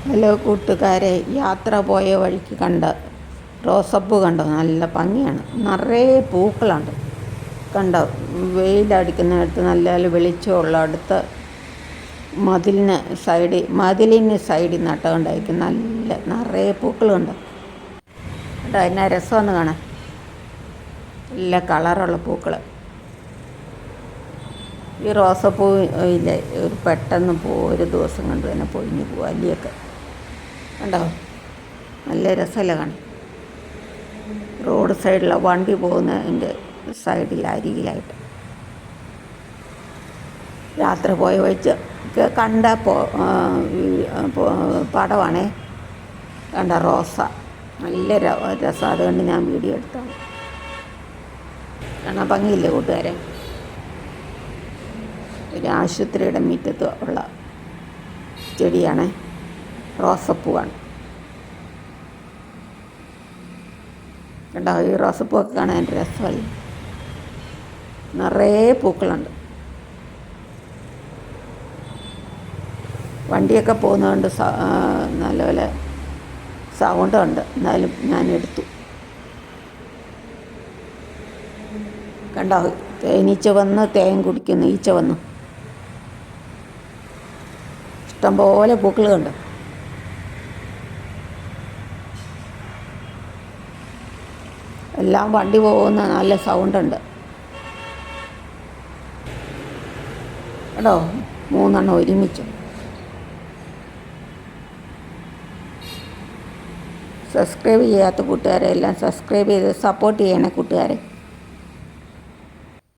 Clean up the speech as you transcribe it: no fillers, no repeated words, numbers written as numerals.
Hello കൂട്ടുകാരെ, യാത്ര പോയ വഴിക്ക് കണ്ട റോസപ്പൂ കണ്ടോ? നല്ല ഭംഗിയാണ്, നിറയെ പൂക്കളുണ്ട്. കണ്ടോ? വെയിലടിക്കുന്നിടത്ത് നല്ല വെളിച്ചമുള്ള അടുത്ത് മതിലിന് സൈഡിൽ നട്ടുകൊണ്ടായിരിക്കും. നല്ല നിറയെ പൂക്കളുണ്ട് കേട്ടോ. എന്നാ രസമെന്ന് കാണാൻ, നല്ല കളറുള്ള പൂക്കൾ. ഈ റോസപ്പൂ ഇല്ലേ, ഒരു പെട്ടെന്ന് ഒരു ദിവസം കൊണ്ട് തന്നെ പൊഴിഞ്ഞു പോകും. അല്ലിയൊക്കെ കണ്ടോ? നല്ല രസമല്ലേ കാണാൻ. റോഡ് സൈഡിലെ വണ്ടി പോകുന്നതിൻ്റെ അരികിലായിട്ട് യാത്ര പോയ വെച്ച് കണ്ട പടമാണേ. കണ്ട റോസ നല്ല രസം. അതുകൊണ്ട് ഞാൻ വീഡിയോ എടുത്താണ്. കാണാൻ ഭംഗിയില്ലേ കൂട്ടുകാരെ? ഒരു ആശുപത്രിയുടെ മുറ്റത്ത് ഉള്ള ചെടിയാണ്, റോസപ്പൂവാണ്. കണ്ടോ? ഈ റോസപ്പൂവൊക്കെ കാണാൻ എൻ്റെ രസമല്ലേ? നിറയെ പൂക്കളുണ്ട്. വണ്ടിയൊക്കെ പോകുന്നതുകൊണ്ട് നല്ലപോലെ സൗണ്ടുണ്ട്. എന്നാലും ഞാൻ എടുത്തു. കണ്ടോ? തേനീച്ച വന്ന് തേൻ കുടിക്കുന്നു. ഈച്ച വന്നു. ഇഷ്ടംപോലെ പൂക്കൾ കണ്ടു. എല്ലാം വണ്ടി പോകുന്ന നല്ല സൗണ്ടുണ്ട് കേട്ടോ. 3 എണ്ണം ഒരുമിച്ച്. സബ്സ്ക്രൈബ് ചെയ്യാത്ത കൂട്ടുകാരെ എല്ലാം സബ്സ്ക്രൈബ് ചെയ്ത് സപ്പോർട്ട് ചെയ്യണേ കൂട്ടുകാരെ.